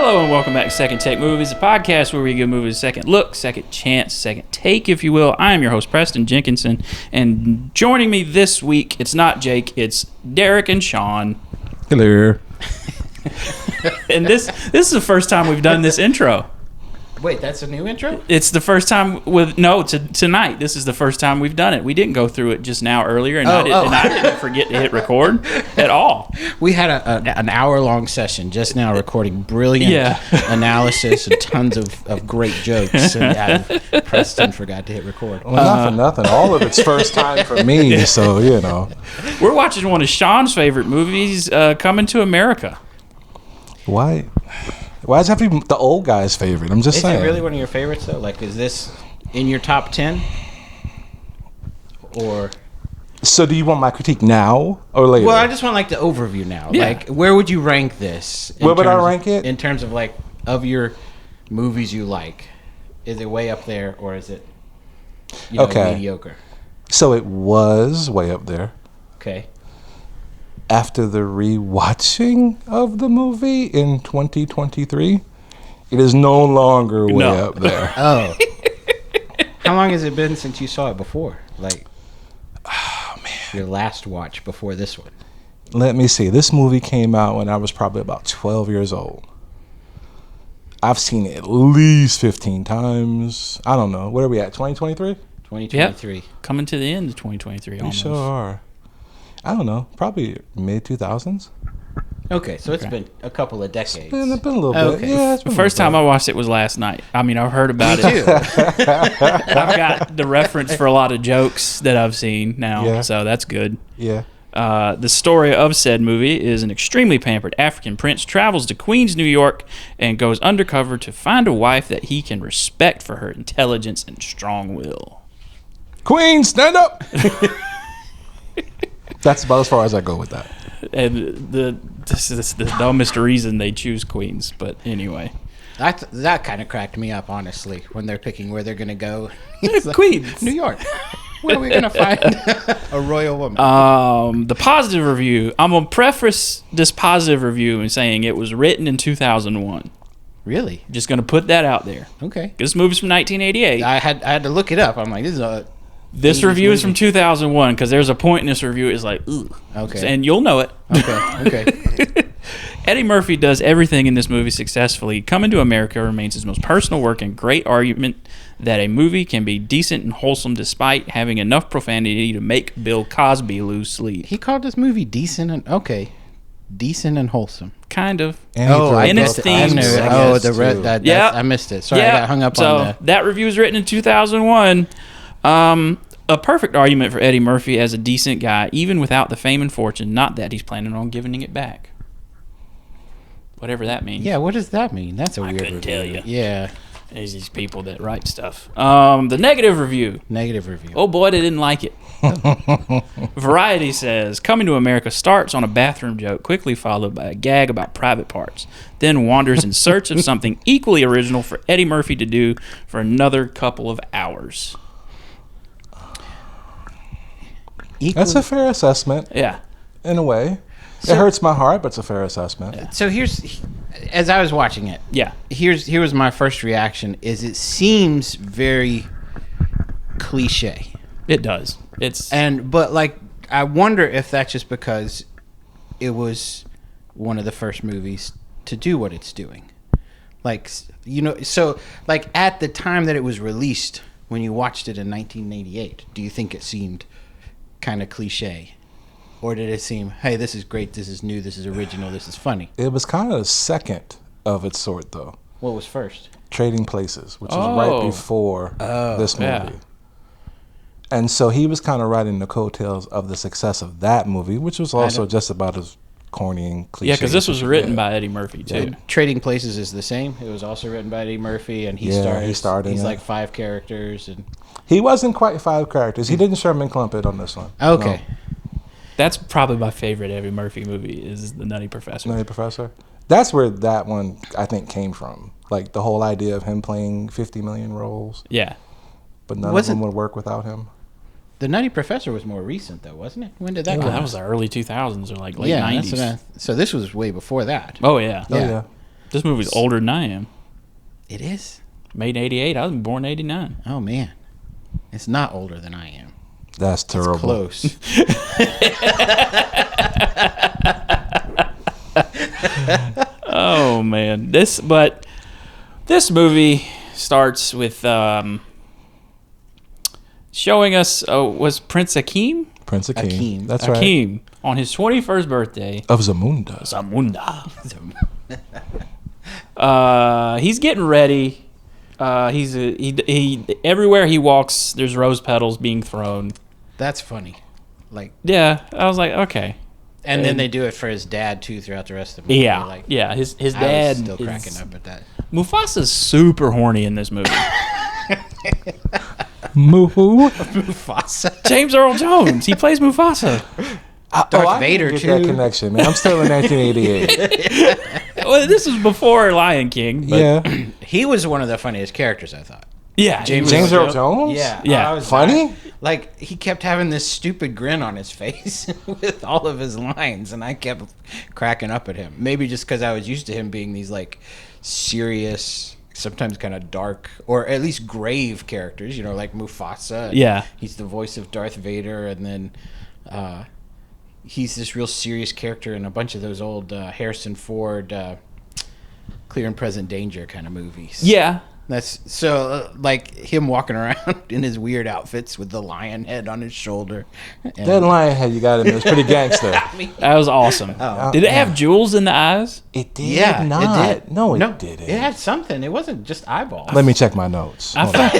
Hello and welcome back to Second Take Movies, a podcast where we give movies a second look, second chance, second take, if you will. I am your host, Preston Jenkinson, and joining me this week, it's not Jake, it's Derrick and Shawn. Hello. And this is the first time we've done this intro. Wait, that's a new intro? It's the first time tonight. This is the first time we've done it. We didn't go through it just now earlier, and I didn't forget to hit record at all. We had an hour-long session just now recording brilliant analysis and tons of great jokes. And Preston forgot to hit record. Well, not for nothing. All of it's first time for me, so, you know. We're watching one of Shawn's favorite movies, Coming to America. Why does it have to be the old guy's favorite? I'm just saying. Is it really one of your favorites, though? Like, is this in your top 10? Or... So do you want my critique now or later? Well, I just want, like, the overview now. Yeah. Like, where would you rank this? Where would I rank it? In terms of, like, of your movies you like. Is it way up there, or is it, mediocre? So it was way up there. Okay. After the rewatching of the movie in 2023, it is no longer way up there. Oh. How long has it been since you saw it before? Like, oh man, your last watch before this one? Let me see. This movie came out when I was probably about 12 years old. I've seen it at least 15 times. I don't know. What are we at? 2023? 2023. Yep. Coming to the end of 2023 almost. We sure are. I don't know. Probably mid-2000s. Okay, so it's been a couple of decades. It's been a little bit. Okay. Yeah, it's been The first time I watched it was last night. I mean, I've heard about it. I've got the reference for a lot of jokes that I've seen now, so that's good. Yeah. The story of said movie is an extremely pampered African prince travels to Queens, New York, and goes undercover to find a wife that he can respect for her intelligence and strong will. Queen, stand up! That's about as far as I go with that. And this is the dumbest reason they choose Queens, but anyway. That kind of cracked me up, honestly, when they're picking where they're going to go. Queens. New York. Where are we going to find a royal woman? The positive review. I'm going to preface this positive review in saying it was written in 2001. Really? Just going to put that out there. Okay. This movie's from 1988. I had to look it up. I'm like, This review is from 2001 because there's a point in this review it's like, ugh. Okay. And you'll know it. Okay. Eddie Murphy does everything in this movie successfully. Coming to America remains his most personal work and great argument that a movie can be decent and wholesome despite having enough profanity to make Bill Cosby lose sleep. He called this movie decent and wholesome. Kind of. And in its themes. I missed it. Sorry, I got hung up on that. That review was written in 2001. A perfect argument for Eddie Murphy as a decent guy, even without the fame and fortune. Not that he's planning on giving it back. Whatever that means. Yeah, what does that mean? That's a weird review. I couldn't tell you. Yeah. There's these people that write stuff. The negative review. Oh boy, they didn't like it. Variety says, Coming to America starts on a bathroom joke, quickly followed by a gag about private parts, then wanders in search of something equally original for Eddie Murphy to do for another couple of hours. That's a fair assessment. Yeah. In a way. It hurts my heart, but it's a fair assessment. So here's, as I was watching it, here was my first reaction, is it seems very cliche. It does. But like, I wonder if that's just because it was one of the first movies to do what it's doing. Like, so like at the time that it was released, when you watched it in 1988, do you think it seemed kind of cliche? Or did it seem, hey, this is great, this is new, this is original, this is funny? It was kind of the second of its sort, though. What was first? Trading Places, which was right before this movie. Yeah. And so he was kind of riding the coattails of the success of that movie, which was also just about as corny and cliche. Yeah, because this was written by Eddie Murphy, too. Yeah. Trading Places is the same. It was also written by Eddie Murphy, and he starred. He's like 5 characters. And he wasn't quite 5 characters. He didn't Sherman Klump it on this one. Okay. No. That's probably my favorite Eddie Murphy movie is The Nutty Professor. Nutty Professor? That's where that one, I think, came from. Like, the whole idea of him playing 50 million roles. Yeah. But none of them would work without him. The Nutty Professor was more recent, though, wasn't it? When did that come out? That was the early 2000s or like late 90s. So this was way before that. Oh, yeah. Oh, yeah. This movie's older than I am. It is? Made in 88. I was born in 89. Oh, man. It's not older than I am. That's terrible. It's close. Oh, man. This movie starts with showing us, was Prince Akeem? Prince Akeem. That's Akeem, right. on his 21st birthday. Of Zamunda. He's getting ready. He everywhere he walks, there's rose petals being thrown. That's funny. Like, yeah, I was like, okay. And then they do it for his dad too throughout the rest of the movie. Yeah, like, yeah. His I dad was still cracking up at that. Mufasa's super horny in this movie. Mufasa. James Earl Jones. He plays Mufasa. Darth Vader get too. That connection, man. I'm still in 1988. Well, this was before Lion King. But Yeah. He was one of the funniest characters, I thought. Yeah, James Earl Jones? Yeah. Yeah. I was Funny? Like, he kept having this stupid grin on his face with all of his lines, and I kept cracking up at him. Maybe just because I was used to him being these, like, serious, sometimes kind of dark, or at least grave characters, like Mufasa. Yeah. He's the voice of Darth Vader, and then he's this real serious character in a bunch of those old Harrison Ford Clear and Present Danger kind of movies. Yeah. That's so like him walking around in his weird outfits with the lion head on his shoulder. And That lion head you got in there was pretty gangster. That was awesome. Oh. Did it have jewels in the eyes? It did Yeah, not. it did. No, it didn't. It had something. It wasn't just eyeballs. Let me check my notes. Hold on.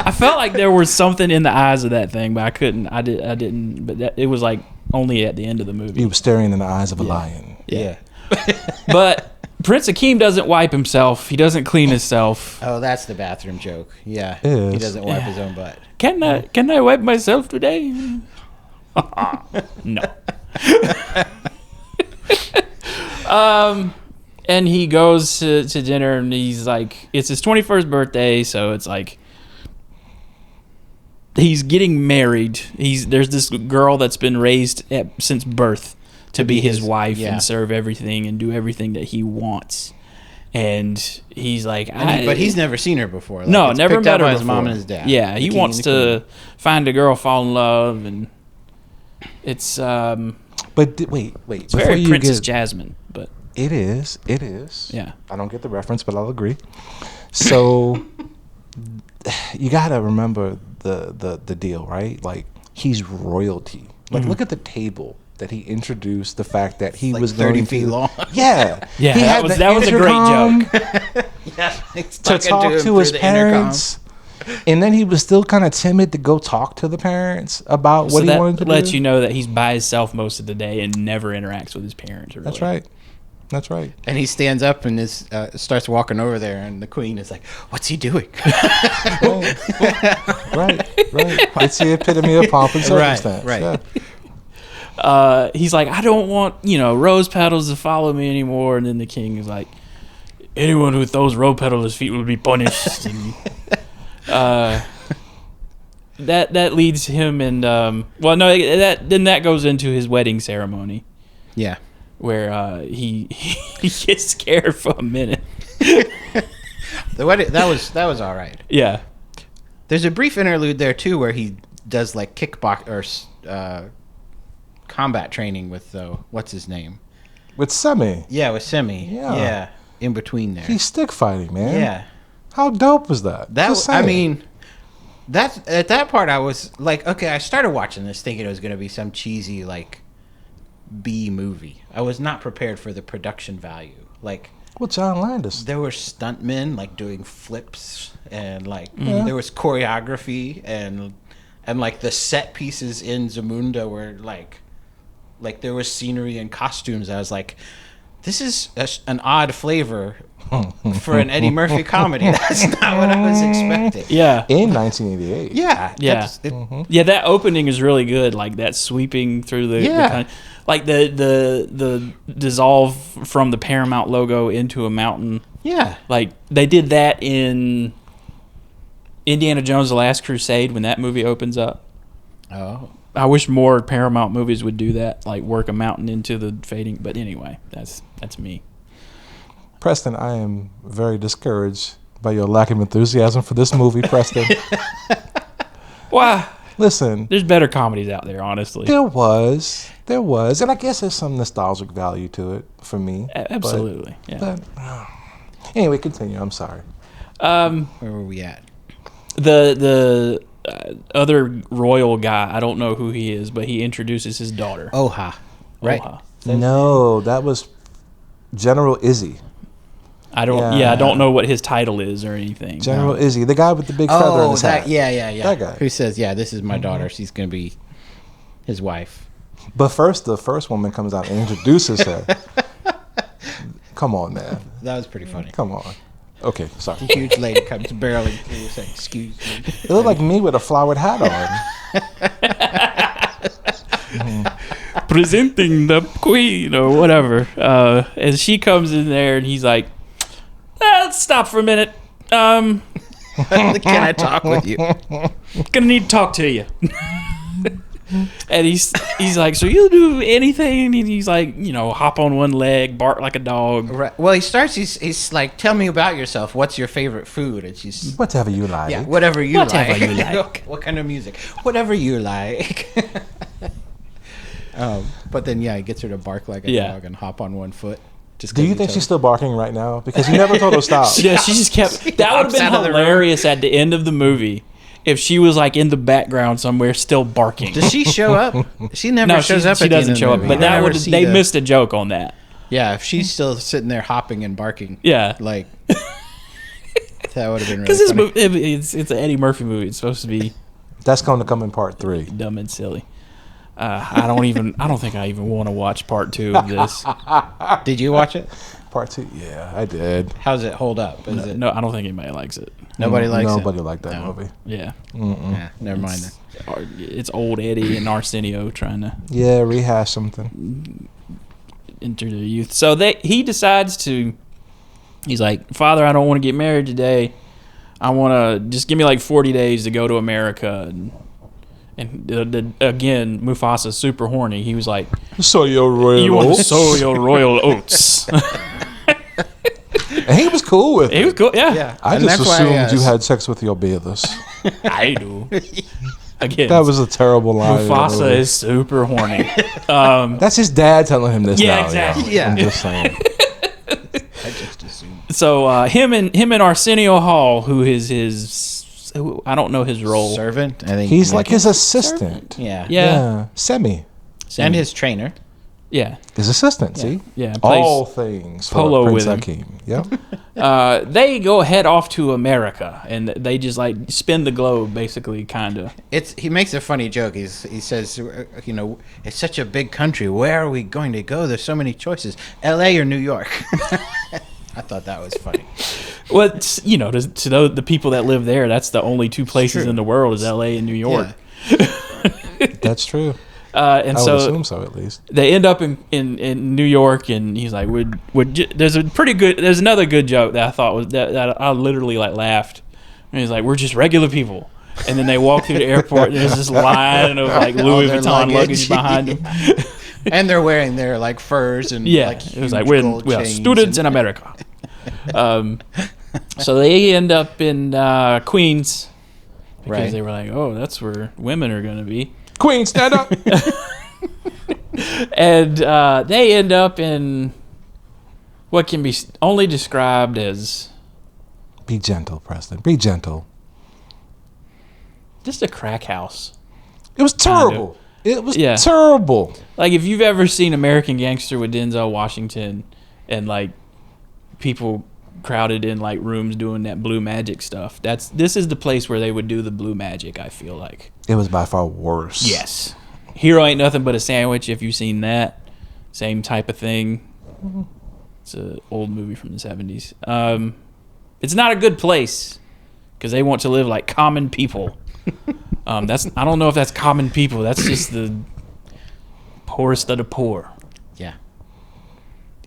I felt like there was something in the eyes of that thing, but I couldn't. I didn't. But it was like only at the end of the movie. He was staring in the eyes of a lion. Yeah. But Prince Akeem doesn't wipe himself. He doesn't clean himself. Oh, that's the bathroom joke. Yeah. Yes. He doesn't wipe his own butt. Can I wipe myself today? No. And he goes to dinner, and he's like, it's his 21st birthday, so it's like he's getting married. There's this girl that's been raised since birth to be his wife and serve everything and do everything that he wants. And he's like, but he's never seen her before. Like, no, it's never picked met up her by before. his mom and his dad. Yeah, he wants to find a girl, fall in love, and it's But wait. it's very Princess Jasmine, but It is. yeah. I don't get the reference, but I'll agree. So you got to remember the deal, right? Like, he's royalty. Like, look at the table that he introduced, the fact that he Like was 30 going feet to, long. Yeah. Yeah, He had that was a great intercom joke. Yeah. to talk to his parents. And then he was still kind of timid to go talk to the parents about what he wanted to do. That lets you know that he's by himself most of the day and never interacts with his parents. Really. That's right. And he stands up and starts walking over there, and the queen is like, "What's he doing?" Right. It's the epitome of pomp and circumstance. Right. Yeah. He's like, I don't want rose petals to follow me anymore. And then the king is like, anyone who throws rose petals at his feet will be punished. And, that leads him and that goes into his wedding ceremony. Yeah. Where he gets scared for a minute. The wedding that was all right. Yeah. There's a brief interlude there too where he does like kickbox or combat training with what's his name? With Semi. Yeah, with Semi. Yeah. In between there. He's stick fighting, man. Yeah. How dope was that? That's at that part I was like, okay, I started watching this thinking it was going to be some cheesy like B movie. I was not prepared for the production value. Like, well, John Landis. there were stuntmen like doing flips and like there was choreography and like the set pieces in Zamunda were like there was scenery and costumes. I was like, this is an odd flavor for an Eddie Murphy comedy. That's not what I was expecting. Yeah. In 1988. Yeah. Yeah. Yeah, that opening is really good. Like that sweeping through the like the dissolve from the Paramount logo into a mountain. Yeah. Like they did that in Indiana Jones: The Last Crusade when that movie opens up. Oh. I wish more Paramount movies would do that, like work a mountain into the fading. But anyway, that's me. Preston, I am very discouraged by your lack of enthusiasm for this movie, Preston. Why? Listen. There's better comedies out there, honestly. There was. And I guess there's some nostalgic value to it for me. Absolutely. Anyway, continue. I'm sorry. Where were we at? The other royal guy, I don't know who he is, but he introduces his daughter. Oha. Right. Oha. No, that was General Izzy. I don't know what his title is or anything. General Izzy, the guy with the big feather in his hat. Yeah. That guy. Who says, this is my daughter. She's going to be his wife. But first, the first woman comes out and introduces her. Come on, man. That was pretty funny. Come on. Okay, sorry. The huge lady comes barreling through saying, excuse me. It looked like me with a flowered hat on. Presenting the queen or whatever. And she comes in there and he's like, let's stop for a minute. Can I talk with you? Gonna need to talk to you. And he's like, so you'll do anything? And he's like, hop on one leg, bark like a dog. Right. Well, he starts, he's like, tell me about yourself. What's your favorite food? And she's... Whatever you like. Yeah, whatever you like. You like. What kind of music? Whatever you like. But then, he gets her to bark like a dog and hop on one foot. Do you think she's still barking right now? Because you never told her to stop. Yeah, she just kept... That would have been hilarious at the end of the movie if she was like in the background somewhere still barking. Does she show up? She never shows up. She doesn't show up. But that would they missed a joke on that. Yeah, if she's still sitting there hopping and barking. Yeah, like that would have been really because this funny. movie, it's an Eddie Murphy movie. It's supposed to be. That's going to come in part 3. Dumb and silly. I don't think I even want to watch part 2 of this. Did you watch it? Part 2? Yeah, I did. How's it hold up? No, I don't think anybody likes it. Nobody likes it? Nobody liked that movie. Yeah. Yeah, never mind then. It's old Eddie and Arsenio trying to... Yeah, rehash something. Enter the youth. So he decides to... He's like, Father, I don't want to get married today. I want to... Just give me like 40 days to go to America. And again, Mufasa's super horny. He was like... Sow your royal oats. You want to sow your royal oats. And he was cool with it. He was cool, yeah. I just assumed you had sex with your bathers. I do. Again, that was a terrible line. Mufasa is super horny. That's his dad telling him this now. Yeah, exactly. Yeah. I'm just saying. I just assumed. So him and Arsenio Hall, who is his... I don't know his role. Servant? I think he's like his assistant. Yeah. Semi. And his trainer. Yeah. His assistant, see? Yeah. All things polo for Prince with Hakeem. Yep. They go head off to America, and they just like spin the globe, basically, kind of. He makes a funny joke. He says, it's such a big country. Where are we going to go? There's so many choices. L.A. or New York? I thought that was funny. Well, to the people that live there, that's the only 2 places in the world is L.A. and New York. Yeah. That's true. And I so would assume so, at least. They end up in New York, and he's like, there's another good joke that I thought was that I literally like laughed. And he's like, we're just regular people. And then they walk through the airport, and there's this line of like Louis Vuitton luggage behind them. And they're wearing their like furs and like, it was like we are students in America. So they end up in Queens because they were like, oh, that's where women are going to be. Queen, stand up. And they end up in what can be only described as... Be gentle, Preston. Be gentle. Just a crack house. It was terrible. It was terrible. Like, if you've ever seen American Gangster with Denzel Washington and, like, people crowded in, like, rooms doing that blue magic stuff, this is the place where they would do the blue magic, I feel like. It was by far worse. Yes. Hero Ain't Nothing But a Sandwich, if you've seen that. Same type of thing. It's an old movie from the 70s. It's not a good place because they want to live like common people. I don't know if that's common people. That's just the poorest of the poor. Yeah.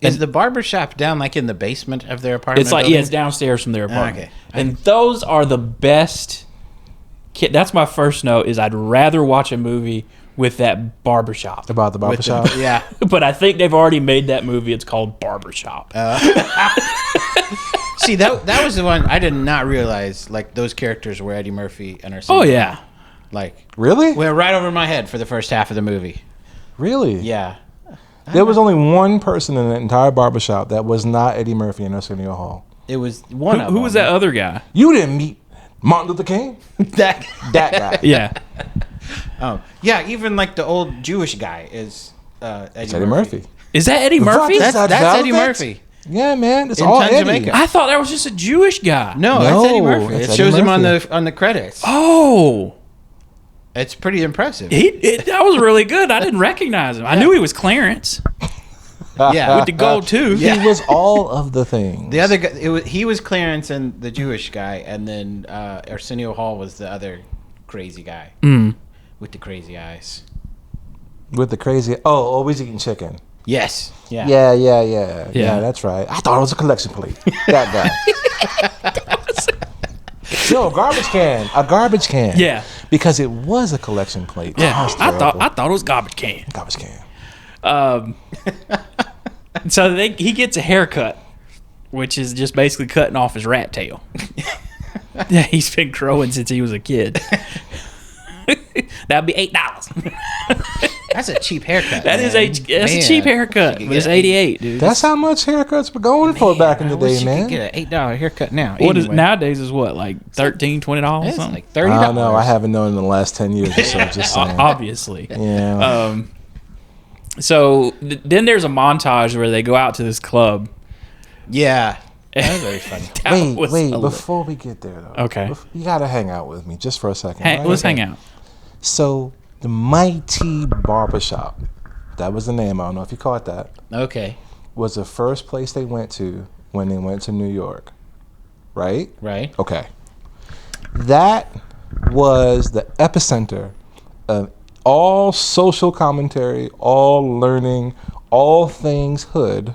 Is the barbershop down like in the basement of their apartment? It's like, it's downstairs from their apartment. Okay. And those are the best. That's my first note is I'd rather watch a movie with that barbershop. About the barbershop? Yeah. But I think they've already made that movie. It's called Barbershop. See, that was the one I did not realize. Like those characters were Eddie Murphy and Arsenio. Oh yeah. Like Really? went right over my head for the first half of the movie. Really? Yeah. There was only one person in the entire barbershop that was not Eddie Murphy and Arsenio Hall. It was one of them. Who was that other guy? You didn't meet Martin Luther King? That That guy. Yeah. Oh yeah, even like the old Jewish guy is Eddie Murphy. Is that Eddie Murphy? Fuck, That's Eddie Murphy. Yeah, man. It's In all Tons of Eddie. Makeup. I thought that was just a Jewish guy. No, No, that's Eddie Murphy. that's It Eddie shows him Murphy. on the credits. Oh. It's pretty impressive. That was really good. I didn't recognize him. I knew he was Clarence Yeah. with the gold tooth. Yeah. He was all of the things. The other guy, he was Clarence and the Jewish guy, and then Arsenio Hall was the other crazy guy with the crazy eyes. With the crazy... Oh, always eating chicken. Yes. Yeah. Yeah, that's right. I thought it was a collection plate. That guy. No, a garbage can. Yeah. Because it was a collection plate. Yeah. That was I terrible. thought it was garbage can. Garbage can. So he gets a haircut, which is just basically cutting off his rat tail. Yeah, he's been growing since he was a kid. That'd be $8. That's a cheap haircut. That's man. a cheap haircut. You But it's get $88, dude. That's how much haircuts were going for back in the I wish day, you man. could get an $8 haircut now. What is Anyway. nowadays is what, like $13, $20 It's something? like $30. I don't know. I haven't known in the last 10 years or so. Just saying. Obviously. Yeah. So then there's a montage where they go out to this club. Yeah. That was very funny. That was Wait. a- Before we get there, though. Okay. You got to hang out with me just for a second. right? Let's hang out. So, the Mighty Barbershop, that was the name. I don't know if you call it that, Okay. was the first place they went to when they went to New York. Right? Right. Okay. That was the epicenter of all social commentary, all learning, all things hood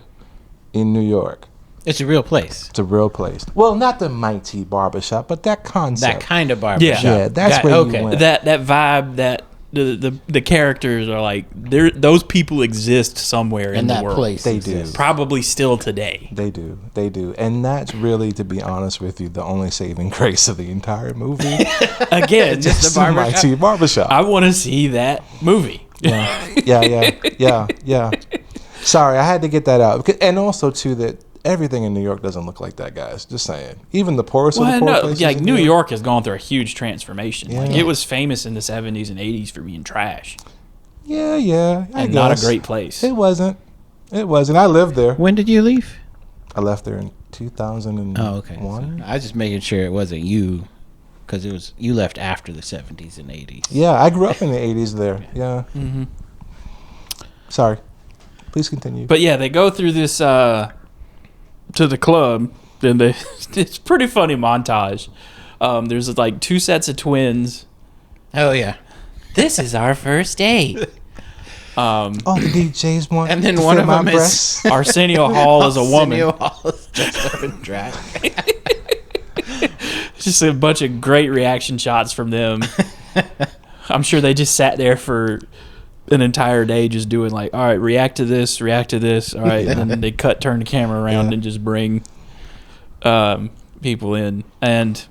in New York. It's a real place. It's a real place. Well, not the Mighty Barbershop, but that concept. That kind of barbershop. Yeah, that's where you went. That vibe, that the characters are like, those people exist somewhere in the that world. place. They do. Probably still today. They do. And that's really, to be honest with you, the only saving grace of the entire movie. Again, Just It's the the barbershop. Mighty Barbershop. I want to see that movie. Yeah. Sorry, I had to get that out. And also, too, that everything in New York doesn't look like that, guys. Just saying. Even the poorest of the Well, poor no, places like in New York has gone through a huge transformation. Like, Yeah. it was famous in the 70s and 80s for being trash Yeah. I and guess. not a great place. It wasn't. I lived there. When did you leave? I left there in 2001. Oh, okay. So I was just making sure it wasn't you, because you left after the 70s and 80s. Yeah, I grew up in the 80s there. Yeah. Mm-hmm. Sorry. Please continue. But yeah, they go through this to the club, and it's a pretty funny montage. There's like two sets of twins. Oh yeah. This is our first date. the DJs want And then to one fit of my them is- breasts. Arsenio Hall is a woman. Arsenio Hall is dressed up in drag. Just a bunch of great reaction shots from them. I'm sure they just sat there for an entire day just doing like, all right, react to this, all right, and then they turn the camera around and just bring people in, and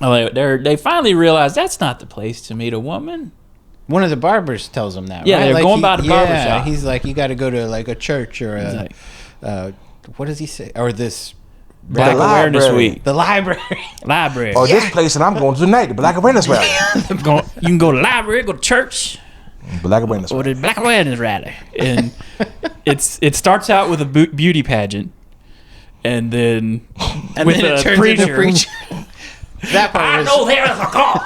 they finally realize that's not the place to meet a woman. One of the barbers tells him that. Yeah, right? they're Like going by the barbershop. He's like, you got to go to like a church or He's like, what does he say? Or this Black The Awareness library. Week. the library. Library. Or this place, and I'm going to tonight, the Black Awareness Rally. You can go to the library, go to church, Black Awareness or Rally. the Black Awareness Rally. And it starts out with a beauty pageant, and then And with then it a turns into preacher. preach. That part I was know there is a call.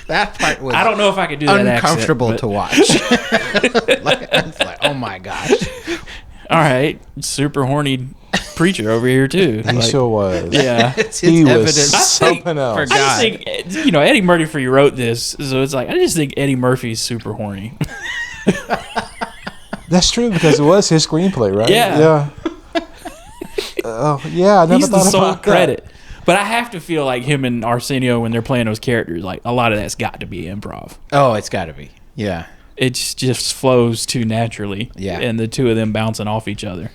that part was I don't know if I could do that uncomfortable accent, to watch. It's like, oh my gosh. All right, super horny preacher over here too. He sure was. Yeah. It's He was evidence. something else. for I just God. think, Eddie Murphy wrote this, so it's like I just think Eddie Murphy's super horny. That's true, because it was his screenplay, right? Yeah. Yeah. Oh, yeah, I never He's the thought sole about credit. But I have to feel like him and Arsenio, when they're playing those characters, like a lot of that's got to be improv. Oh, it's got to be. Yeah. It just flows too naturally. Yeah. And the two of them bouncing off each other.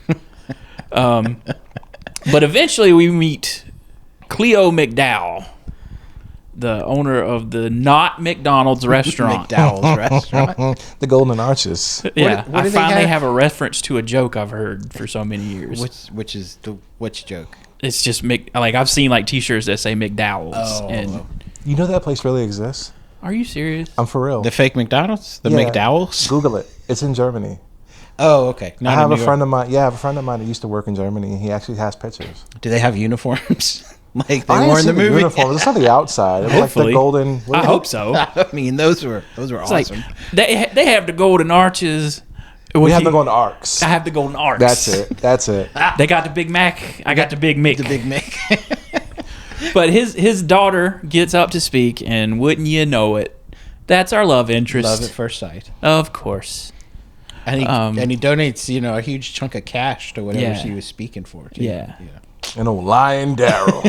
But eventually we meet Cleo McDowell, the owner of the not McDonald's restaurant. McDowell's restaurant. The Golden Arches. Yeah. What do I they finally have? have a reference to a joke I've heard for so many years. Which joke? It's just like I've seen like T-shirts that say McDowell's. Oh. And You know that place really exists? are you serious? I'm for real. The fake McDonald's? The Yeah. McDowell's? Google it. It's in Germany. Oh, okay. I have a friend of mine. Yeah, I have a friend of mine that used to work in Germany, and he actually has pictures. Do they have uniforms like they I wore didn't in the see movie? Uniform. It's on the outside. It was like Hopefully. the golden. I hope so. I mean, those were It's awesome. like they have the golden arches. We have to go on the arcs. I have the golden arcs. That's it. That's it. They got the Big Mac. I got the Big Mick. The Big Mick. But his daughter gets up to speak, and wouldn't you know it, that's our love interest. Love at first sight. Of course. And he donates, a huge chunk of cash to whatever Yeah. she was speaking for. Too. Yeah. And old Lion Darrow.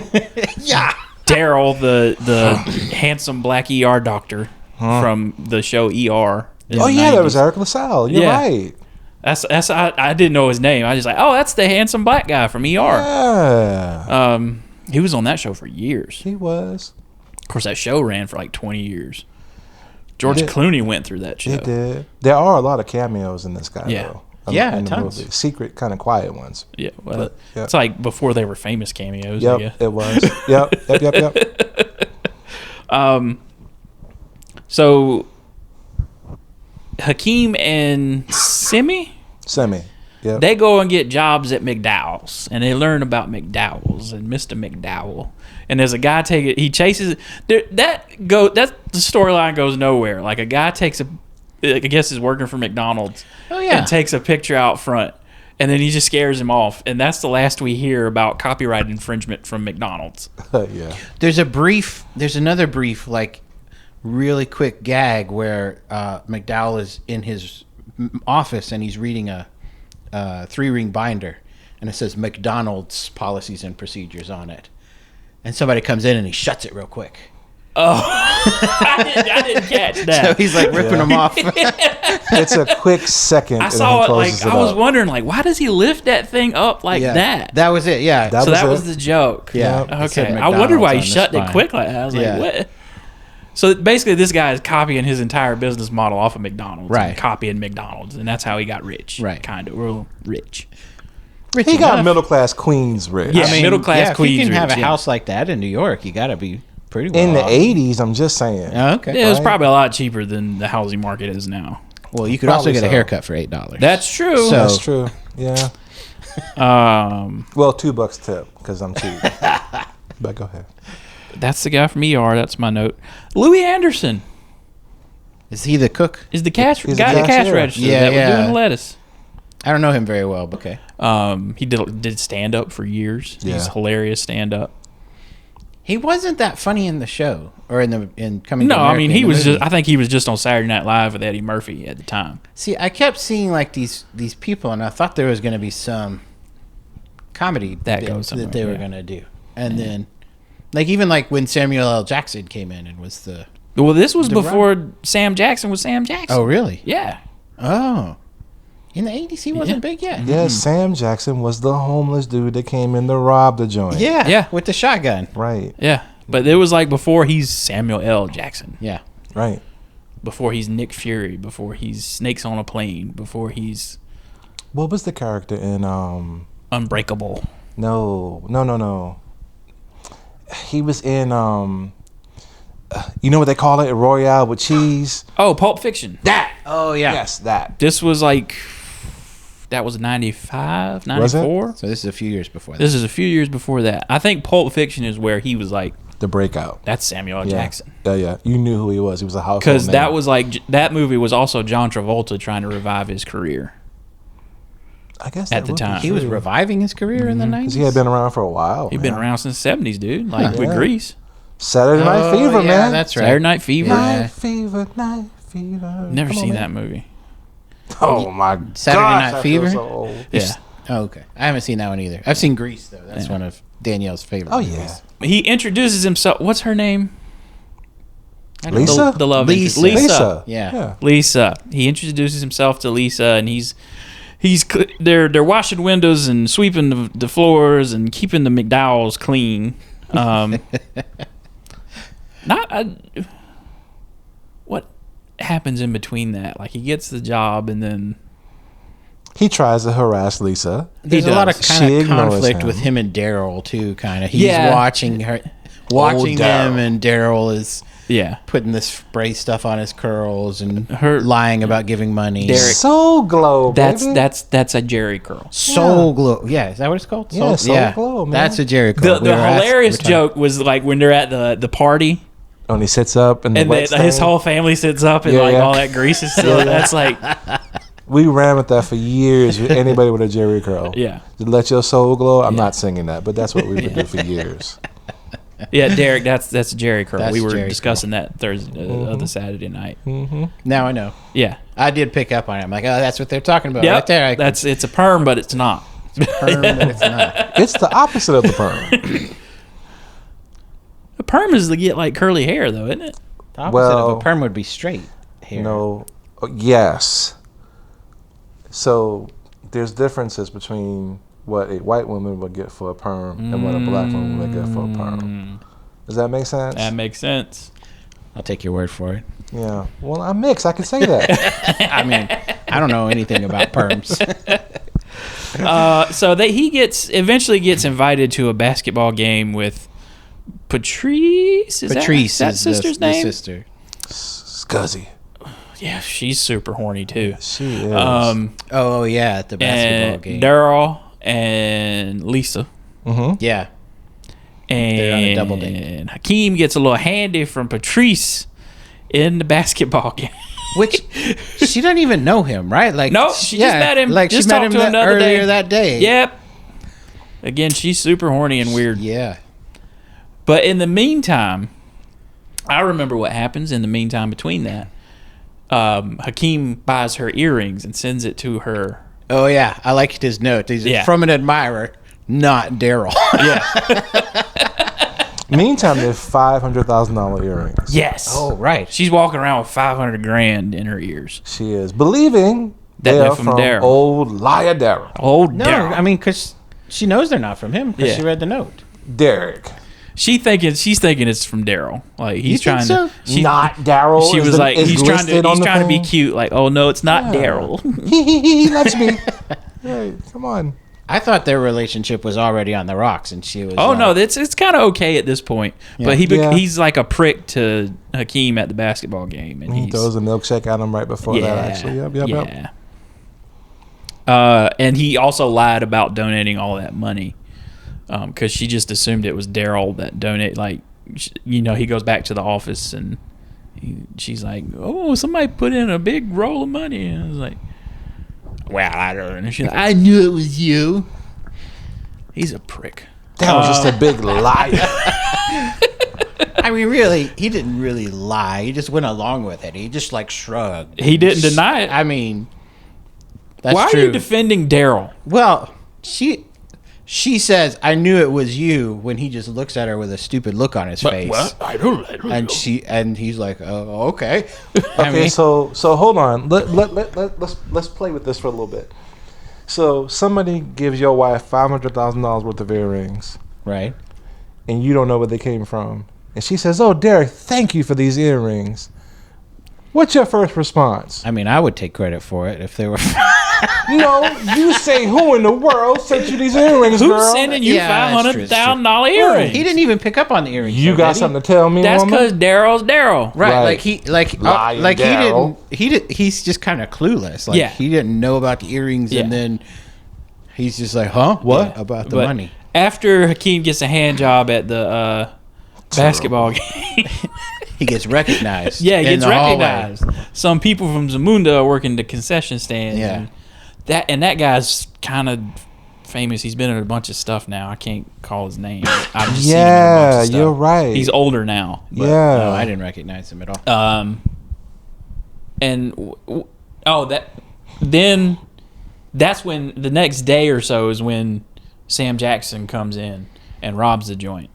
Yeah. Daryl, the handsome black ER doctor from the show ER. in Oh the yeah, that 90s. was Eric LaSalle. You're Yeah. right. That's I didn't know his name. I just like, oh, that's the handsome black guy from ER. Yeah, He was on that show for years. he was. Of course, that show ran for like 20 years. George It did. Clooney went through that show. It did. There are a lot of cameos in this guy. Yeah. Though. Yeah, in the tons. movie. Secret, kind of quiet ones. Yeah, well, But, yeah. it's like before they were famous cameos. I Yep, guess. it was. Yep. So Hakeem and Simi, Semi. Yep. they go and get jobs at McDowell's, and they learn about McDowell's and Mr. McDowell. And there's a guy he chases that the storyline goes nowhere. Like a guy I guess is working for McDonald's. Oh, yeah. And takes a picture out front, and then he just scares him off. And that's the last we hear about copyright infringement from McDonald's. Yeah. There's another brief, like, really quick gag where McDowell is in his office and he's reading a 3-ring binder, and it says McDonald's policies and procedures on it. And somebody comes in and he shuts it real quick. I didn't catch that. So he's like ripping them off. It's a quick second. I and saw he it closes like I was up. wondering like why does he lift that thing up like Yeah. that? That was it. Yeah. That So that was was it. the joke. Yeah. Yep. It said Okay. I wondered why he McDonald's on shut the it spine. quick like that. I was Yeah. like, what? So basically, this guy is copying his entire business model off of McDonald's. Right. And copying McDonald's, and that's how he got rich. Right. Kind of real rich. Rich He got enough. middle class Queens rich. Yeah. middle-class If Queens you can have rich, a yeah. house like that in New York, you got to be pretty well In the off. 80s, I'm just saying. Oh, okay. Yeah, it was Right. probably a lot cheaper than the housing market is now. Well, you could also Probably get a so. haircut for $8. That's true. So- That's true. Yeah. Well, $2 tip because I'm cheap. But go ahead. That's the guy from ER. That's my note. Louis Anderson Is he the cook? is the cash He's guy the at the cash cashier. register Yeah, that yeah. was doing the lettuce. I don't know him very well, but okay. He did stand up for years. Yeah. He's hilarious stand up. He wasn't that funny in the show or in Coming to No, America. I mean in he the was movie. just. I think he was just on Saturday Night Live with Eddie Murphy at the time. See, I kept seeing like these people, and I thought there was going to be some comedy That bit goes somewhere, that they were yeah. going to do, and then like even like when Samuel L. Jackson came in and was the Well, this was The before Sam Jackson was Sam Jackson. oh really Yeah. oh in the 80s he wasn't big yet. Yeah, Sam Jackson was the homeless dude that came in to rob the joint. Yeah, Yeah. with the shotgun. Right. Yeah. But it was like before he's Samuel L. Jackson. Yeah, Right. Before he's Nick Fury. Before he's Snakes on a Plane. Before he's What was the character in Unbreakable. No. He was in you know what they call it? Royale with cheese. Oh, Pulp Fiction. That. oh yeah. Yes, that. This was like, that was 95, Was it? 94. So this is a few years before that. This is a few years before that. I think Pulp Fiction is where he was like, The breakout. that's Samuel L. Yeah. Jackson. Yeah. You knew who he was. He was a household Because name. that was like, that movie was also John Travolta trying to revive his career. I guess at that the would be time. He was true. reviving his career in the 90s. Because he had been around for a while. He'd been man. around since the 70s, dude. Like with Yeah. Grease. Saturday Night Oh, Fever, yeah, man. that's right. Saturday Night Fever. Yeah. Night Fever, Night Fever. Never Come on, seen man. that movie. Oh my Saturday gosh, Night I feel Fever? so old. Yeah. Oh, okay. I haven't seen that one either. I've seen Grease though. That's one of Danielle's favorite. Oh movies. yeah. He introduces himself. What's her name? Lisa? The love interest. Lisa. Yeah. Lisa. He introduces himself to Lisa, and they're washing windows and sweeping the floors and keeping the McDowells clean. What happens in between that? Like, he gets the job, and then He tries to harass Lisa. There's a lot of kind She of ignores conflict him. with him and Daryl too. Kind of. He's watching them, and Daryl is putting this spray stuff on his curls and lying about giving money. Derrick. Soul Glow, baby. That's a Jerry curl. Soul Glow. Yeah, is that what it's called? Soul Glow, man. That's a Jerry curl. The hilarious joke was like when they're at the party. And he sits up and his whole family sits up and all that grease is still. That's like. We ran with that for years. With anybody with a Jerry curl. Yeah. To let your soul glow. I'm not singing that, but that's what we would do for years. Yeah, Derrick, that's a Jerry curl. That's we were Jerry discussing that Thursday, other Saturday night. Mm-hmm. Now I know. Yeah, I did pick up on it. I'm like, oh, that's what they're talking about right there. It's a perm, but it's not. Perm, but it's not. It's the opposite of the perm. A perm is to get like curly hair, though, isn't it? The opposite of a perm would be straight hair. No. Yes. So there's differences between what a white woman would get for a perm and what a black woman would get for a perm. Does that make sense? That makes sense. I'll take your word for it. Yeah. Well, I'm mixed. I can say that. I mean, I don't know anything about perms. So he eventually gets invited to a basketball game with Patrice. Patrice that is sister's the name? sister. Scuzzy. Yeah, she's super horny too. She is. Oh yeah, at the basketball game. Daryl and Lisa. Mm-hmm. Yeah. And they're on a double date. And Hakeem gets a little handy from Patrice in the basketball game. Which she doesn't even know him, right? Like, no, she just met him. Like just she met him earlier that day. Yep. Again, she's super horny and weird. Yeah. But in the meantime, I remember what happens in the meantime between that. Hakeem buys her earrings and sends it to her. Oh yeah, I liked his note. He's from an admirer, not Daryl. Yeah. Meantime, they're $500,000 earrings. Yes. Oh right. She's walking around with $500,000 in her ears. She is believing That they're they're from Daryl. old liar Daryl. Old No, Daryl. I mean, because she knows they're not from him because she read the note. Derrick. She's thinking it's from Daryl. Like he's You think trying so? to. Not Daryl. She was like, he's trying to be cute. Like, oh no, it's not Daryl. He loves me. Hey, come on. I thought their relationship was already on the rocks, and she was. Oh no, it's kind of okay at this point. Yeah. But he's like a prick to Hakeem at the basketball game, and He throws a milkshake at him right before that. Actually, yep. And he also lied about donating all that money, because she just assumed it was Daryl that donated. Like, he goes back to the office and she's like, "Oh, somebody put in a big roll of money," and I was like, "Well, I don't know." And she's like, "I knew it was you." He's a prick. That was just a big liar. I mean, really, he didn't really lie. He just went along with it. He just like shrugged. He didn't deny it. I mean, that's Why true. are you defending Daryl? Well, she says, "I knew it was you," when he just looks at her with a stupid look on his face. What? I don't know. And he's like, "Oh, okay." Okay, so hold on. Let's play with this for a little bit. So somebody gives your wife $500,000 worth of earrings, Right. and you don't know where they came from, and she says, "Oh, Derrick, thank you for these earrings." What's your first response? I mean, I would take credit for it if they were. No, you say, "Who in the world sent you these earrings, Who's girl?" sending you $500,000 earrings? He didn't even pick up on the earrings. You though, got did he? something to tell me, That's woman? because Daryl's Daryl. Right, Right. Lying Daryl. he's just kind of clueless. Like, Yeah. he didn't know about the earrings, Yeah. and then he's just like, "Huh? What about the But money?" After Hakeem gets a hand job at the basketball game, He gets recognized. he in gets the hallway. recognized. Some people from Zamunda are working the concession stand. Yeah. And that guy's kind of famous. He's been in a bunch of stuff now. I can't call his name. I've just seen him in a bunch of stuff. you're right. He's older now. But, yeah. No, I didn't recognize him at all. Then that's when the next day or so is when Sam Jackson comes in and robs the joint.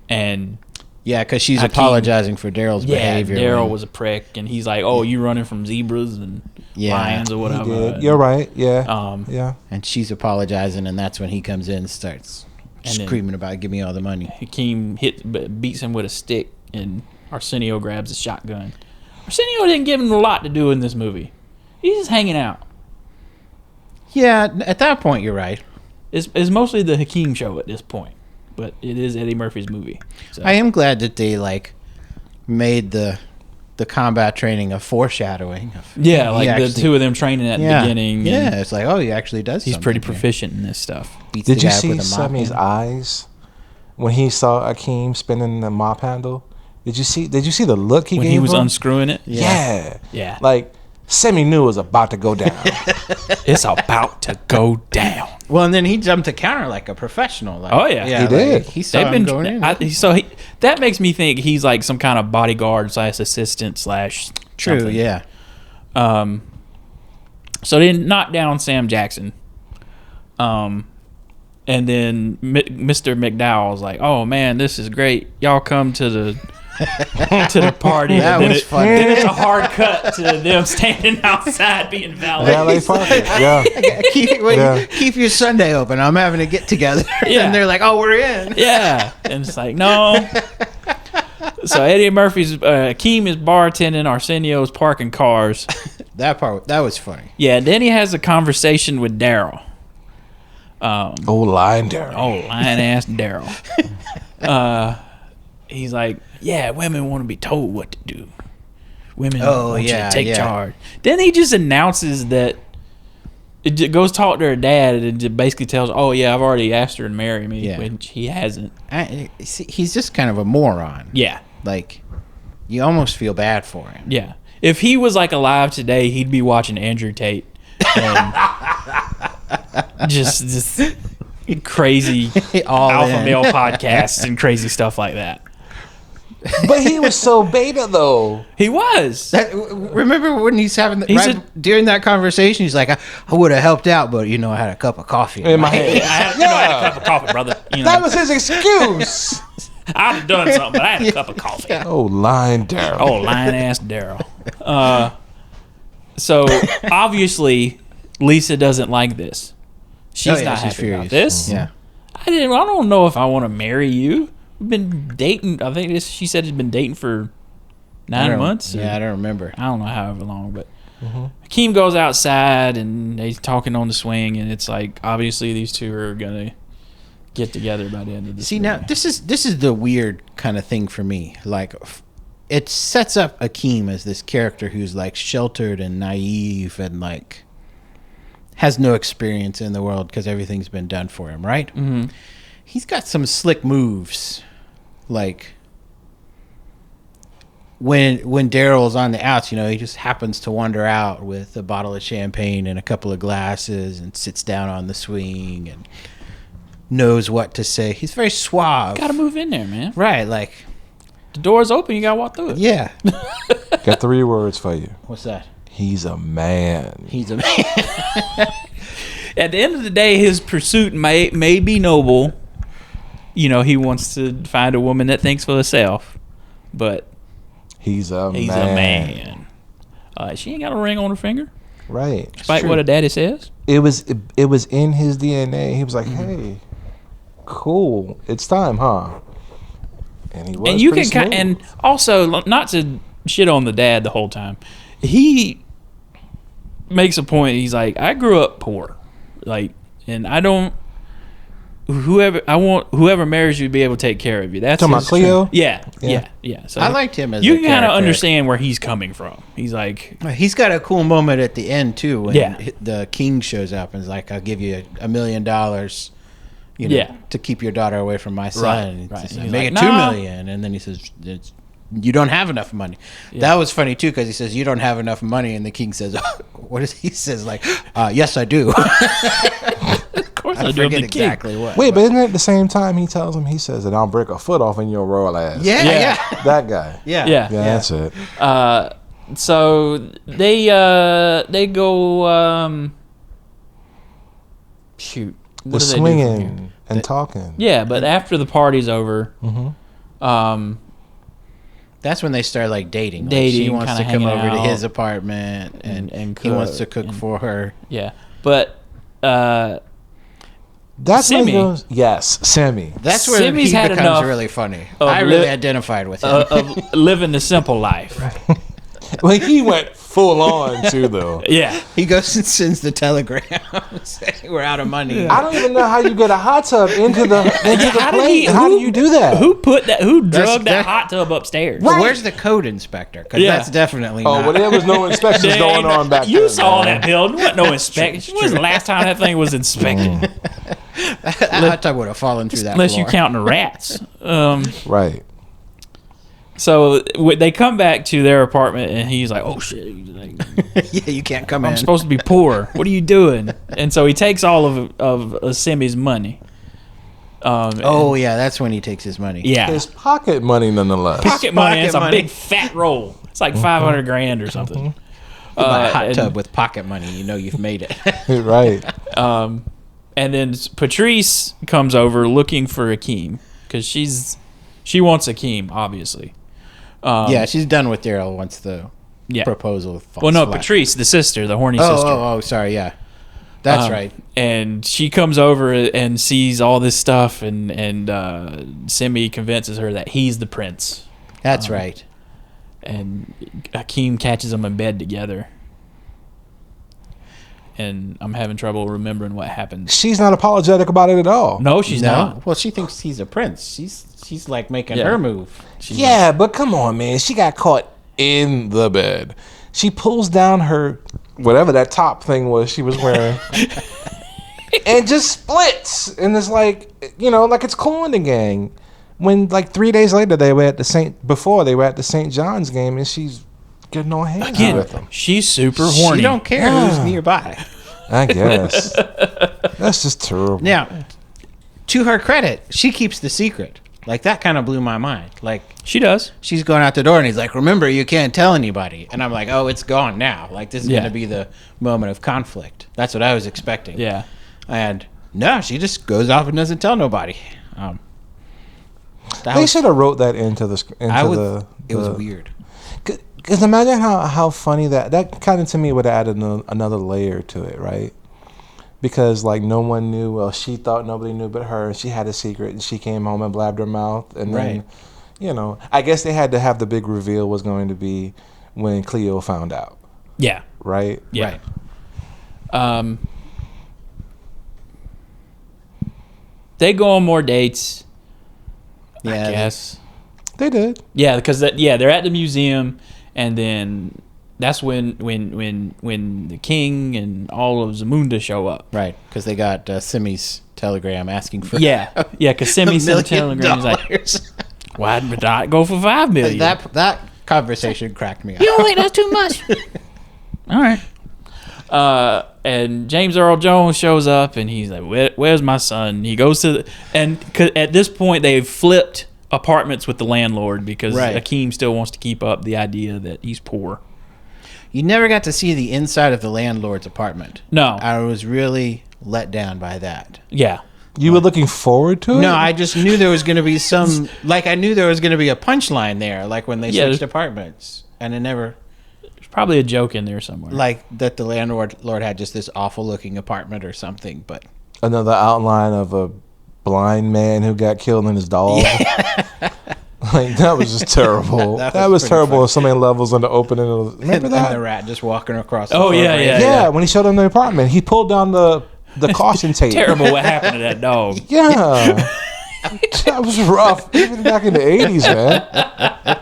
And yeah, because she's Hakeem, apologizing for Daryl's behavior. Daryl was a prick, and he's like, "Oh, you running from zebras and lions or whatever." You're right. Yeah. Yeah. And she's apologizing, and that's when he comes in and starts screaming about, "Give me all the money." Hakeem beats him with a stick, and Arsenio grabs a shotgun. Arsenio didn't give him a lot to do in this movie. He's just hanging out. Yeah, at that point, you're right. It's mostly the Hakeem show at this point, but it is Eddie Murphy's movie. So. I am glad that they made the combat training a foreshadowing. The two of them training at the beginning. Yeah, it's like, oh, he actually does. He's pretty proficient in this stuff. Did you see Sammy's eyes when he saw Hakeem spinning the mop handle? Did you see the look he gave when he was him? unscrewing it? Yeah. Like Sammy knew it was about to go down. It's about to go down. Well, and then he jumped to counter like a professional. Oh yeah, he did. He saw him going in. That makes me think he's like some kind of bodyguard / assistant / True. something. Yeah. So they knocked down Sam Jackson. And then Mr. McDowell was like, "Oh man, this is great. Y'all come to the party." That was funny. Then it's a hard cut to them standing outside being valet. Keep your Sunday open. I'm having a get together. Yeah. And they're like, "Oh, we're in." Yeah, and it's like, no. So Eddie Murphy's Hakeem is bartending. Arsenio's parking cars. That was funny. Yeah, and then he has a conversation with Daryl. Lying Daryl. Lying ass Daryl. He's like, yeah, women want to be told what to do. Women want you to take charge. Then he just announces that it goes talk to her dad and it basically tells, "Oh yeah, I've already asked her to marry me," which he hasn't. He's just kind of a moron. Yeah, like you almost feel bad for him. Yeah, if he was like alive today, he'd be watching Andrew Tate and just crazy alpha male podcasts and crazy stuff like that. But he was so beta, though. He was. Remember when he's having during that conversation, he's like, "I would have helped out, but I had a cup of coffee in my hand." I had a cup of coffee, brother. That was his excuse. I'd have done something, but I had a cup of coffee. Lying Daryl. Lying ass Daryl. So obviously, Lisa doesn't like this. She's not happy about this. Yeah. I don't know if I want to marry you. We've been dating. I think she said she's been dating for 9 months. Yeah, I don't remember. I don't know however long, but Hakeem goes outside and they're talking on the swing, and it's like obviously these two are gonna get together by the end of this. See, now this is the weird kind of thing for me. Like, it sets up Hakeem as this character who's like sheltered and naive and like has no experience in the world because everything's been done for him, right? Mm-hmm. He's got some slick moves. Like when Daryl's on the outs, he just happens to wander out with a bottle of champagne and a couple of glasses and sits down on the swing and knows what to say. He's very suave. Gotta move in there, man. Right, like the door's open, you gotta walk through it. Yeah. Got 3 words for you. What's that? He's a man. He's a man. At the end of the day, his pursuit may be noble. He wants to find a woman that thinks for herself, but he's a man. She ain't got a ring on her finger, right? Despite what her daddy says. It was in his DNA. He was like, "Hey, cool, it's time, huh?" And he was. And you can and also not to shit on the dad the whole time. He makes a point. He's like, "I grew up poor, and I don't." Whoever marries you to be able to take care of you. That's talking about Cleo. Yeah. So I liked him as you can kind of understand where he's coming from. He's like, he's got a cool moment at the end too when the king shows up and is like, "I'll give you $1 million, to keep your daughter away from my son." Right. Says, "Make it $2 million," and then he says, "You don't have enough money." Yeah. That was funny too because he says, "You don't have enough money," and the king says, "What is he says?" Like, "Yes, I do." Of course, I forget exactly what. Wait, but isn't it at the same time he tells him, he says that I'll break a foot off in your royal ass? Yeah. That guy. Yeah, that's it. So they go. shoot. The What do they do from swinging here? and talking. Yeah, but after the party's over, That's when they start like dating. Like, Dating, she wants to kinda come hanging over to out. his apartment, and he wants to cook for her. Yeah, but That's when he Simi. goes, yes, Simi. That's where Simi's he had becomes enough really funny. of I really li- identified with him. of living the simple life. Like, he went full on, too, though. Yeah. He goes and sends the telegram saying we're out of money. I don't even know how you get a hot tub into the plane. How do you do that? Who put that? Who drugged that that- hot tub upstairs? But where's the code inspector? Because Yeah. that's definitely Oh, not. well, there was no inspections There going ain't on back then. You saw man. that building. There wasn't no inspection. When was the last time that thing was inspected? that hot tub would have fallen through that Unless floor. you count the rats. Right. So they come back to their apartment, and he's like, "Oh shit! Like, Yeah, you can't come I'm in. supposed to be poor. What are you doing?" And so he takes all of Simi's money. Oh yeah, that's when he takes his money. Yeah, It's pocket money, nonetheless. pocket money. pocket It's a money. big fat roll. It's like $500,000 or something. You buy a hot and- tub with pocket money, you know you've made it. Right. And then Patrice comes over looking for Akeem because she wants Akeem, obviously. Yeah, she's done with Daryl once the Yeah. proposal falls Well, no, flat. Patrice, the sister, the horny Oh, sister. sorry, yeah. That's right. And she comes over and sees all this stuff, and Simi convinces her that he's the prince. That's right. And Akeem catches them in bed together. And I'm having trouble remembering what happened. She's not apologetic about it at all. No, she's not. Well, she thinks he's a prince. She's like making Yeah. her move. Yeah, but come on, man. She got caught in the bed. She pulls down her, whatever that top thing was she was wearing, and just splits. And it's like, like it's Cool in the Gang. When, like, 3 days later, they were at the St. John's game, and she's getting on hands Again, with them. she's super horny. She don't care who's nearby. I guess. That's just terrible. Now, to her credit, she keeps the secret. Like, that kind of blew my mind. Like, She does. she's going out the door, and he's like, remember, you can't tell anybody. And I'm like, oh, it's gone now. Like, this is Yeah. going to be the moment of conflict. That's what I was expecting. Yeah. And, no, she just goes off and doesn't tell nobody. They should have wrote that into the. It was weird. Because imagine how funny that kind of to me would have added another layer to it, right? Because like no one knew. Well, she thought nobody knew but her, and she had a secret, and she came home and blabbed her mouth, and then, I guess they had to have the big reveal was going to be when Cleo found out, Yeah. right? Yeah. Right. They go on more dates. Yeah, I guess. They did. Yeah, because they're at the museum, and then that's when the king and all of Zamunda show up. Right, because they got Simi's telegram asking for Yeah, because Simi $1 sent a million. telegram. He's like, "Why did not go for $5 million?" that conversation cracked me up. You don't think that's too much? All right. And James Earl Jones shows up, and he's like, "Where's my son?" He goes to at this point they've flipped apartments with the landlord because Right. Akeem still wants to keep up the idea that he's poor. You never got to see the inside of the landlord's apartment. No. I was really let down by that. Yeah. You were looking forward to it? No, I just knew there was going to be I knew there was going to be a punchline there, like when they switched apartments, and it never, There's probably a joke in there somewhere. like that the landlord had just this awful looking apartment or something, but Another outline of a blind man who got killed in his dog. Like that was just terrible. that was pretty terrible funny. on so many levels in the opening. Remember and that? the rat just walking across. Oh, the yeah, floor. yeah. Yeah, when he showed him the apartment, he pulled down the caution tape. Terrible what happened to that dog. Yeah. That was rough, even back in the 80s, man.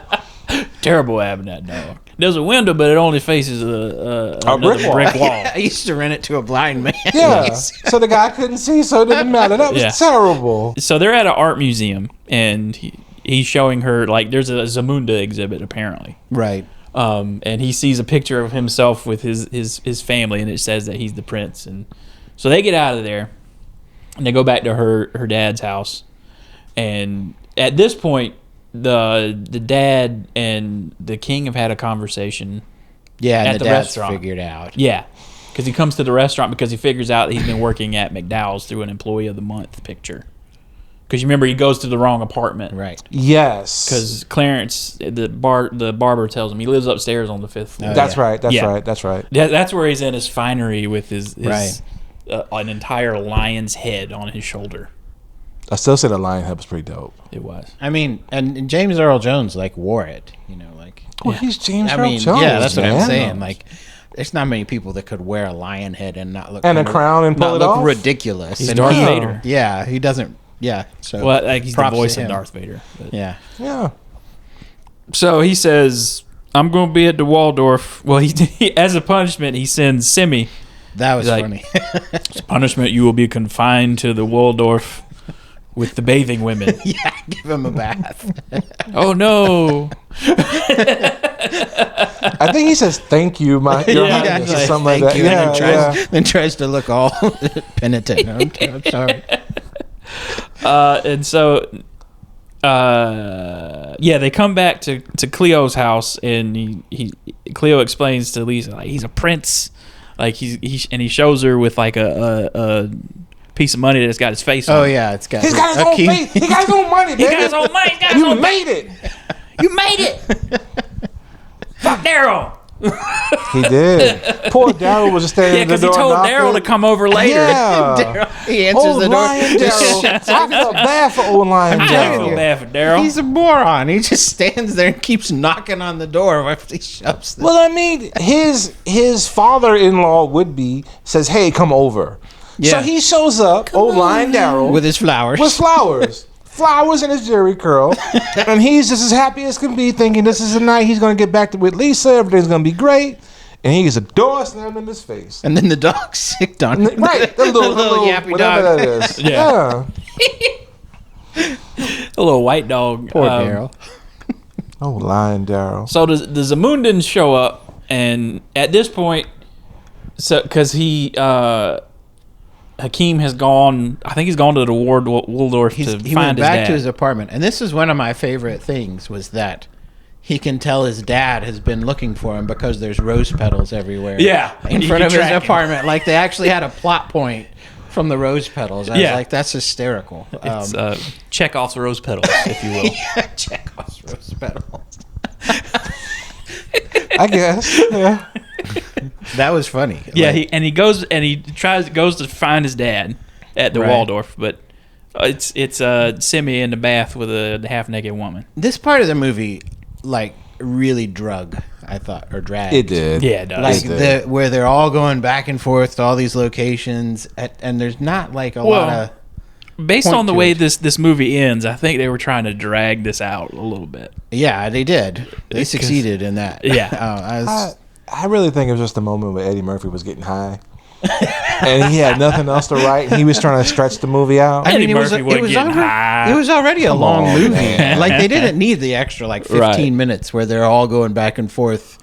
Terrible what happened to that dog. There's a window, but it only faces a brick wall. I used to rent it to a blind man. Yeah. So the guy couldn't see, so it didn't matter. That was Yeah. terrible. So they're at an art museum, and he's showing her, like, there's a Zamunda exhibit, apparently. Right. And he sees a picture of himself with his family, and it says that he's the prince. And so they get out of there, and they go back to her dad's house. And at this point, the dad and the king have had a conversation. Yeah, and At the the dad's restaurant. figured out. Yeah, because he comes to the restaurant because he figures out that he's been working at McDowell's through an Employee of the Month picture. Because you remember he goes to the wrong apartment, Right. Yes. Because Clarence, the barber, tells him he lives upstairs on the 5th floor. That's right. That's Yeah. right. That's right. Yeah, that's where he's in his finery with his Right. An entire lion's head on his shoulder. I still say the lion head was pretty dope. It was. I mean, and James Earl Jones like wore it. You know, like. Well, he's James Earl mean, Jones. yeah, that's what I'm man. saying. Like, there's not many people that could wear a lion head and not look And a crown and pull not it look off? ridiculous. He's And Darth he- Vader. Yeah, he doesn't. Yeah, so Well, like he's the props to voice of him. Darth Vader. But. Yeah, Yeah. So he says, "I'm going to be at the Waldorf." Well, he as a punishment, he sends Simi. that was Like- funny. As a punishment, you will be confined to the Waldorf with the bathing women. Yeah, give him a bath. Oh no! I think he says, "Thank you, my your Yeah, highness," or like, something like thank that. you, Yeah, and yeah. then tries to look all penitent. I'm sorry. And so, they come back to Cleo's house, and Cleo explains to Lisa like he's a prince, like he shows her with like a piece of money that's got his face on. Oh it. yeah, it's got. He's got his a own key. face. He got his own money, baby. He got his own money. He got his You own made it. You made it. Fuck Daryl. He did. Poor Daryl was just standing Yeah, at the because he door told knocking. Daryl to come over later. Yeah. He answers Old the door. Lion Daryl. I felt bad for old Lion I telling feel you. bad for Daryl. He's a moron. He just stands there and keeps knocking on the door after he shoves the Well, I mean, his father-in-law would-be says, "Hey, come over." Yeah. So he shows up, old Lion Daryl, with his flowers. with flowers. Flowers in his jerry curl. And he's just as happy as can be, thinking this is the night he's going to get back with Lisa. Everything's going to be great. And he gets a door slammed in his face. And then the dog sicked on him. Right. The little yappy whatever dog. that is. Yeah. A little white dog. Poor Daryl. Oh, Lion Daryl. So the Zamundans show up, and at this point, so because Hakeem has gone, I think he's gone to the Waldorf to He find went his back dad. to his apartment, and this is one of my favorite things was that he can tell his dad has been looking for him because there's rose petals everywhere. Yeah, in you front can of his track him. apartment. Like they actually had a plot point from the rose petals. I was Yeah. like, that's hysterical. It's Chekhov's rose petals, if you will. Chekhov's rose petals. I guess. Yeah. That was funny. Yeah, Like, he goes to find his dad at the Right. Waldorf, but it's Simi in the bath with a half naked woman. this part of the movie, like, really drug. I thought, or dragged. It did. Yeah, it does. Like It did. where they're all going back and forth to all these locations, and there's not like a lot of. Based point on the to way it. this movie ends, I think they were trying to drag this out a little bit. Yeah, they did. They 'Cause- succeeded in that. Yeah. I really think it was just a moment where Eddie Murphy was getting high. And he had nothing else to write. He was trying to stretch the movie out. Eddie Murphy wasn't getting high. It was already a long on, movie. man. Like they didn't need the extra like 15 Right. minutes where they're all going back and forth,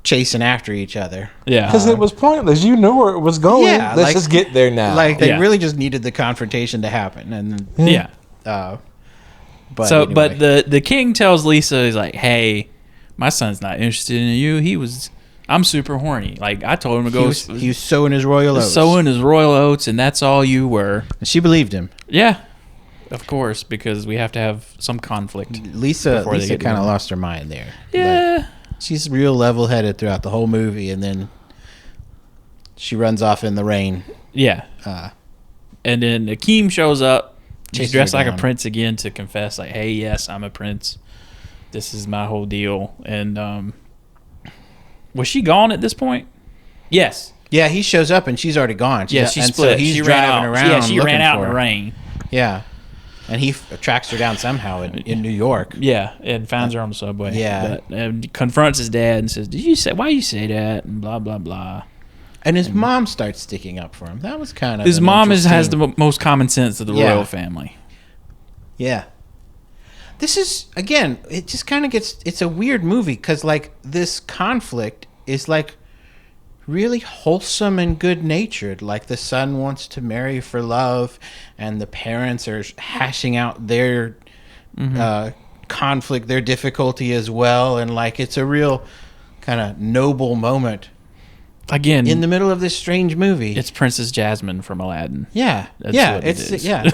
chasing after each other. Yeah, Because it was pointless. You knew where it was going. Yeah, Let's like- just get there now. Like they Yeah. really just needed the confrontation to happen, and yeah. but So, anyway. but the king tells Lisa, he's like, "Hey, my son's not interested in you. I'm super horny. Like I told him to go he was sowing his royal oats. sowing his royal oats, and that's all you were." And she believed him. Yeah, of course, because we have to have some conflict. Lisa Before they get kind of together. lost her mind there. Yeah, Like, she's real level-headed throughout the whole movie, and then she runs off in the rain. yeah. And then Akeem shows up. He's Chases dressed her like a down. prince again to confess, like, "Hey, yes, I'm a prince. This is my whole deal." And was she gone at this point? Yes. Yeah, he shows up and she's already gone. Yeah, she and split. So he's she ran driving out. around. Yeah, she looking ran out for in the her. rain. Yeah, and he tracks her down somehow in New York. Yeah, and finds her on the subway. Yeah. But, and confronts his dad and says, why you say that?" And blah blah blah. And his mom starts sticking up for him. That was kind of His an mom has the interesting- most common sense of the Yeah. royal family. Yeah. This is again. It just kind of gets. It's a weird movie because like this conflict is like really wholesome and good natured. Like the son wants to marry for love, and the parents are hashing out their conflict, their difficulty as well. And like it's a real kind of noble moment Again, in the middle of this strange movie. it's Princess Jasmine from Aladdin. Yeah. That's yeah. what it It's is. yeah.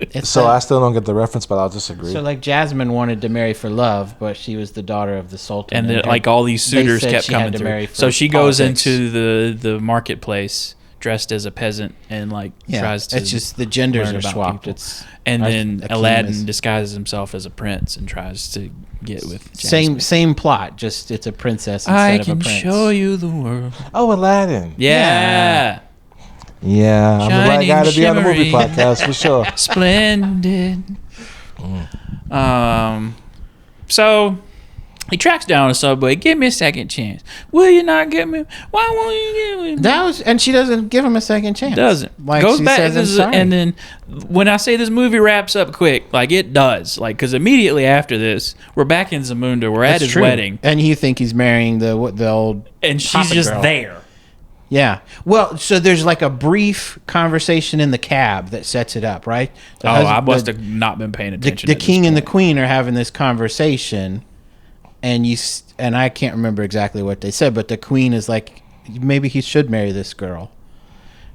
It's So I still don't get the reference, but I'll disagree. So like Jasmine wanted to marry for love, but she was the daughter of the Sultan. And her- like all these they suitors said kept she had coming to through. marry for So she goes politics. into the marketplace dressed as a peasant and like tries to. It's just the genders learn are about swapped. people. It's And a then king Aladdin is- disguises himself as a prince and tries to get with Jasmine. same plot, just it's a princess instead I of a can prince. show you the world. Oh, Aladdin. Yeah. Yeah, I'm the right Shining, guy to be on the movie shimmering. podcast for sure. Splendid. So he tracks down a subway. Give me a second chance. Will you not give me? Why won't you give me? That was, and she doesn't give him a second chance. Doesn't Like goes she back says, "I'm sorry." and then when I say this movie wraps up quick, like it does, like because immediately after this we're back in Zamunda. We're at That's his true. wedding, and you think he's marrying the old and she's Papa just girl. there. Yeah. Well, so there's like a brief conversation in the cab that sets it up, right? The I must have not been paying attention. The at this king and the point. queen are having this conversation, and and I can't remember exactly what they said, but the queen is like, maybe he should marry this girl,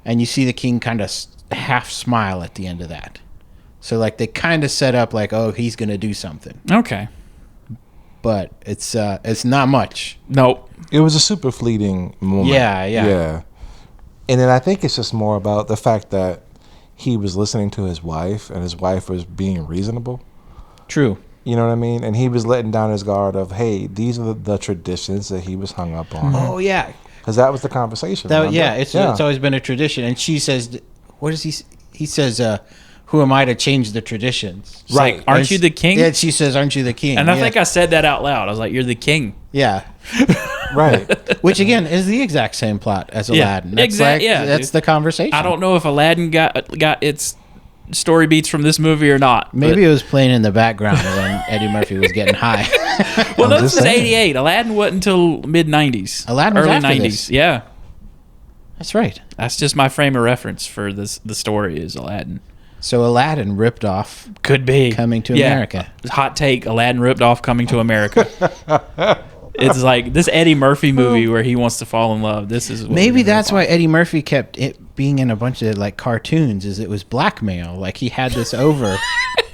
and you see the king kind of half smile at the end of that. So like they kind of set up like, oh, he's gonna do something, Okay. but it's not much. Nope. It was a super fleeting moment. Yeah. And then I think it's just more about the fact that he was listening to his wife, and his wife was being reasonable. True. You know what I mean? And he was letting down his guard of, hey, these are the traditions that he was hung up on. Oh yeah. Because that was the conversation. That, remember? yeah, it's always been a tradition. And she says, what does he says, who am I to change the traditions? It's like, aren't you the king? Yeah, she says, aren't you the king? And I Yeah. think I said that out loud. I was like, "You're the king." Yeah. Right. Which, again, is the exact same plot as Yeah, Aladdin. That's dude. the conversation. I don't know if Aladdin got its story beats from this movie or not. but- Maybe it was playing in the background when Eddie Murphy was getting high. Well, no, I'm this just is saying. '88. Aladdin wasn't until mid '90s. Aladdin was early after '90s. this. Yeah, That's right. that's just my frame of reference for this. The story is Aladdin. So Aladdin ripped off Could be Coming to Yeah. America. Hot take: Aladdin ripped off Coming to America. It's like this Eddie Murphy movie where he wants to fall in love. This is what Maybe we're gonna that's rip why off. Eddie Murphy kept it being in a bunch of like cartoons. Is it was blackmail? Like he had this over.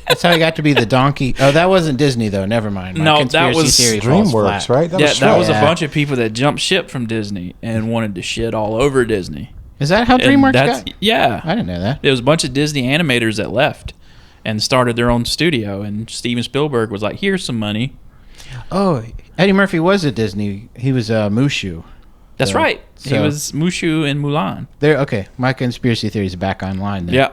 That's how he got to be the donkey. Oh, that wasn't Disney though. Never mind. My No, that conspiracy was theory falls DreamWorks, flat. right? That was a Yeah. bunch of people that jumped ship from Disney and wanted to shit all over Disney. Is that how And DreamWorks that's- got? Yeah. I didn't know that. There was a bunch of Disney animators that left and started their own studio. And Steven Spielberg was like, "Here's some money." Oh, Eddie Murphy was at Disney. He was Mushu. That's So- right. He so- was Mushu in Mulan. There. Okay, my conspiracy theory is back online. Then. Yeah.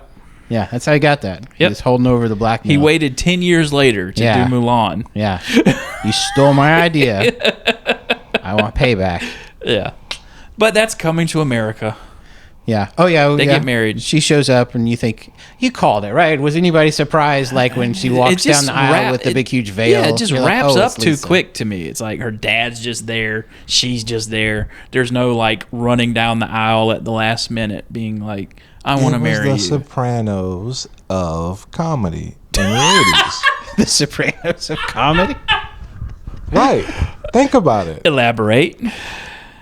Yeah, that's how he got that. Yep. He's holding over the blackmail. He waited 10 years later to Yeah. do Mulan. Yeah. You stole my idea. I want payback. Yeah. But that's Coming to America. Yeah. Oh yeah. They yeah. get married. She shows up, and you think you called it right. Was anybody surprised, like when she walks down the aisle with the big huge veil? Yeah, it just You're like, wraps oh, up it's too Lisa. quick to me. It's like her dad's just there. She's just there. There's no like running down the aisle at the last minute being like, I want to marry It you. was the Sopranos of comedy in the 80s. The Sopranos of comedy. Right. Think about it. Elaborate.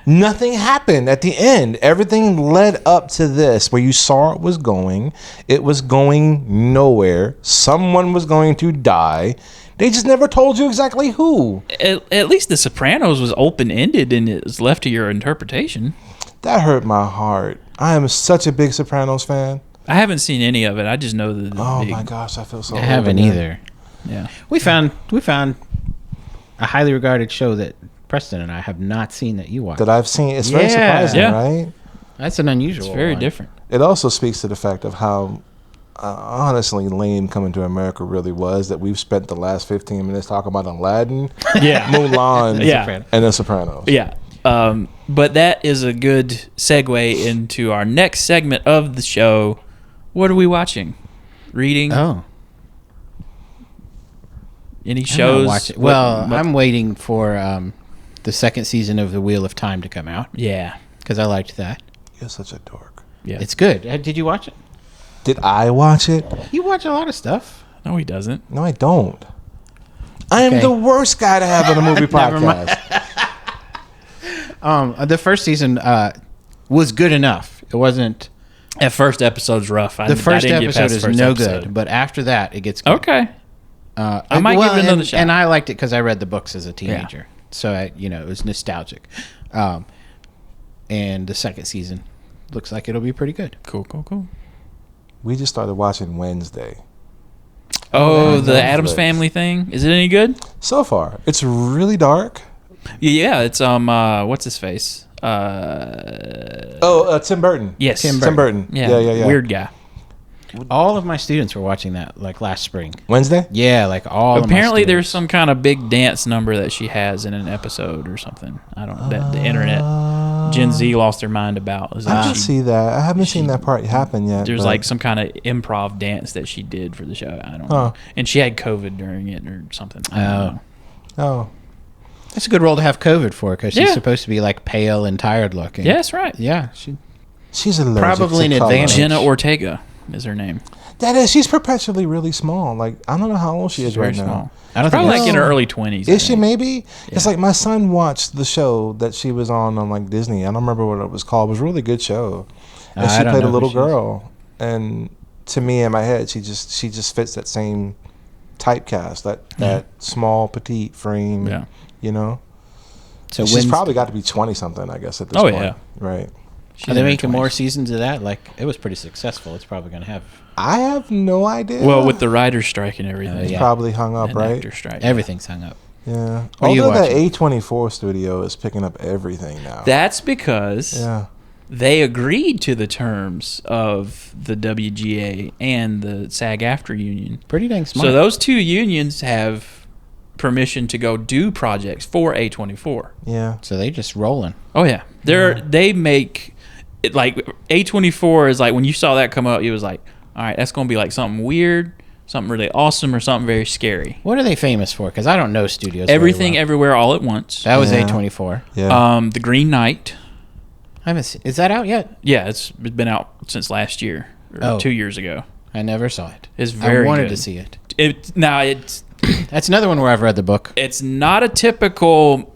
Nothing happened at the end. Everything led up to this where you saw it was going. It was going nowhere. Someone was going to die. They just never told you exactly who. At least The Sopranos was open-ended and it was left to your interpretation. That hurt my heart. I am such a big Sopranos fan. I haven't seen any of it. I just know that it's Oh big. my gosh, I feel so I haven't old again. either. Yeah. We found a highly regarded show that Preston and I have not seen that you watched. That I've seen. It's very Yeah. surprising, Yeah. right? That's an unusual. It's very one. different. It also speaks to the fact of how honestly lame Coming to America really was, that we've spent the last 15 minutes talking about Aladdin, Yeah. Mulan, Yeah. and The Sopranos. Yeah. But that is a good segue into our next segment of the show. What are we watching? Reading? Oh, Any I'm not shows? watching- Well, I'm waiting for the second season of The Wheel of Time to come out Yeah. because I liked that. You're such a dork. Yeah. It's good. Did you watch it? Did I watch it? You watch a lot of stuff. No, he doesn't. No, I don't. I am Okay. the worst guy to have on a movie Never mind. podcast. The first season was good enough. It wasn't. That first episode's rough. The first I didn't get episode past the is first no episode. good, but after that, it gets good. Okay. I might give it another shot. And I liked it because I read the books as a teenager, so it was nostalgic. And the second season looks like it'll be pretty good. Cool. We just started watching Wednesday. Oh, the Addams Family thing. Is it any good? So far, it's really dark. Yeah, it's what's his face? Tim Burton. Yes, Tim Burton. Yeah. Weird guy. All of my students were watching that like last spring. Wednesday? Yeah, like all. Apparently, of my there's some kind of big dance number that she has in an episode or something. I don't know. That the internet, Gen Z lost their mind about. Is that I can see that. I haven't seen that part happen yet. There's like some kind of improv dance that she did for the show. I don't know. And she had COVID during it or something. I don't know. That's a good role to have COVID for because she's supposed to be like pale and tired looking. Yeah, that's right. Yeah, she's allergic probably to an color. advantage. Jenna Ortega is her name. That is, she's perpetually really small. Like, I don't know how old she is Very right small. now. I don't Probably think like in her early 20s. Is she maybe? It's like my son watched the show that she was on like Disney. I don't remember what it was called. It was a really good show. And she played a little girl. And to me, in my head, she just fits that same typecast, that small, petite frame. Yeah. You know? So she's probably got to be 20-something, I guess, at this point. Yeah. Right. Are they making more seasons of that? Like, it was pretty successful. It's probably going to have. I have no idea. Well, with the writer's strike and everything. It's probably hung up, and right? Actor strike, Everything's hung up. Yeah. What are you Although the watching? A24 studio is picking up everything now. That's because they agreed to the terms of the WGA and the SAG-AFTRA union. Pretty dang smart. So those two unions have permission to go do projects for A24. Yeah. So they just rolling. Oh yeah, they make it like A24 is like when you saw that come up, it was like, all right, that's gonna be like something weird, something really awesome, or something very scary. What are they famous for? Because I don't know studios. Everything, very well. everywhere, all at once. That was A24. Yeah. The Green Knight. I haven't seen. Is that out yet? Yeah, it's been out since last year or 2 years ago. I never saw it. It's very. I wanted good. to see it. It's That's another one where I've read the book. It's not a typical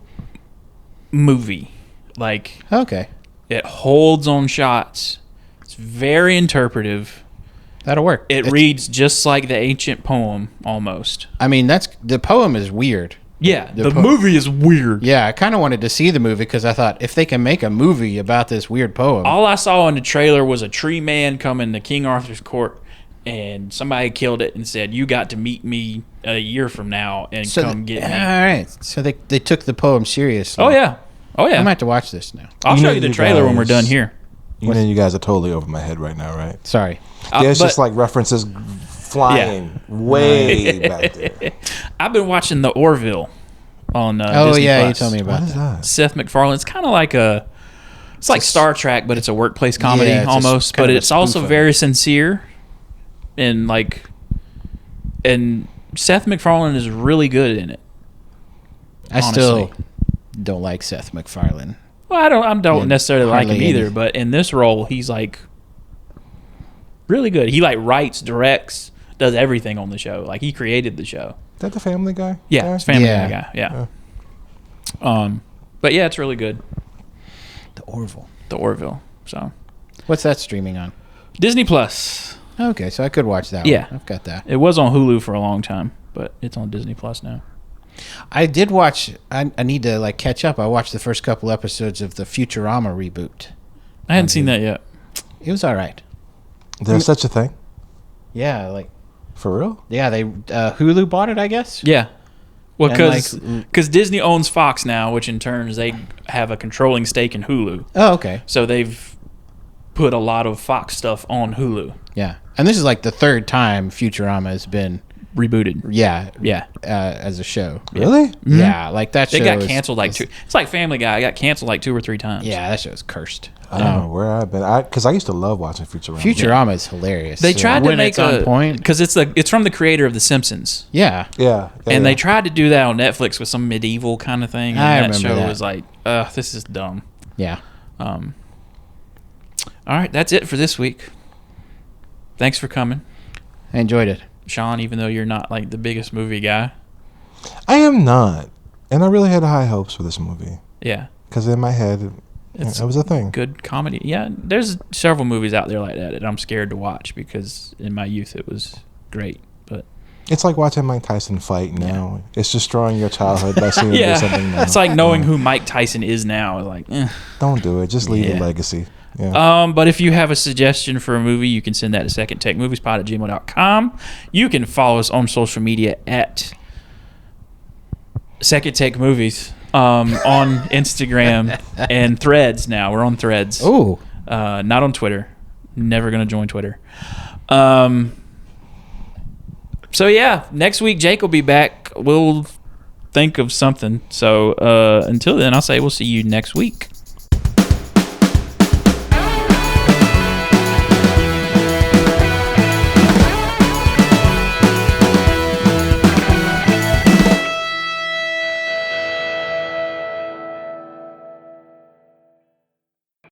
movie. Like, Okay, it holds on shots. It's very interpretive. that'll work. It reads just like the ancient poem, almost. I mean, the poem is weird. Yeah, the movie is weird. Yeah, I kind of wanted to see the movie because I thought if they can make a movie about this weird poem. All I saw in the trailer was a tree man coming to King Arthur's court, and somebody killed it and said, "You got to meet me a year from now and come get me." All right, so they took the poem seriously. Oh yeah. I'm gonna have to watch this now. I'll You show know you the you trailer when we're guys- done here. You know, you guys are totally over my head right now, right? Sorry. There's but- just like references flying way back there. I've been watching The Orville on Disney you Plus. told me about What is that? Seth MacFarlane. It's kind of like it's like Star Trek, but it's a workplace comedy Yeah, it's almost. kind But of a it's also spoof of very sincere, and Seth MacFarlane is really good in it. I honestly. still don't like Seth MacFarlane. Well, I don't necessarily like him hardly either, any. but in this role, he's like really good. He like writes, directs, does everything on the show. Like he created the show. Is that the Family Guy? Yeah, it's Family Yeah. Guy. Yeah. But yeah, it's really good. The Orville. The Orville. So What's that streaming on? Disney Plus. Okay, so I could watch that Yeah. one. I've got that. It was on Hulu for a long time, but it's on Disney Plus now. I did watch. I need to like catch up. I watched the first couple episodes of the Futurama reboot. I hadn't seen that yet. It was all right. There's such a thing? Yeah, like For real? they Hulu bought it, I guess. Yeah. Well, And, because Disney owns Fox now, which in turn they have a controlling stake in Hulu. Oh, okay. So they've put a lot of Fox stuff on Hulu. Yeah, and this is like the third time Futurama has been Rebooted. yeah as a show. Really? Yeah, like that. They show got is- canceled like two. It's like Family Guy. It got canceled like 2 or 3 times. Yeah, that show is cursed. I don't know where I've been. Because I used to love watching Futurama. Futurama is hilarious. They tried to when make it's on point. because it's from the creator of The Simpsons. Yeah, Yeah. And they tried to do that on Netflix with some medieval kind of thing. And I that remember show that. was like, this is dumb. yeah. All right, that's it for this week. Thanks for coming, I enjoyed it. Shawn, even though you're not like the biggest movie guy. I am not. And I really had high hopes for this movie. Yeah. because in my head, it was a thing. Good comedy. Yeah, there's several movies out there like that I'm scared to watch because in my youth it was great. But it's like watching Mike Tyson fight now. It's destroying your childhood by seeing him do something now. It's like knowing who Mike Tyson is now. Like, don't do it. Just leave a legacy. Yeah. But if you have a suggestion for a movie, you can send that to secondtakemoviespod@gmail.com. You can follow us on social media at Second Take Movies on Instagram and Threads now. We're on Threads. Ooh. Not on Twitter. Never going to join Twitter. So, yeah, next week Jake will be back. We'll think of something. So, until then, I'll say we'll see you next week.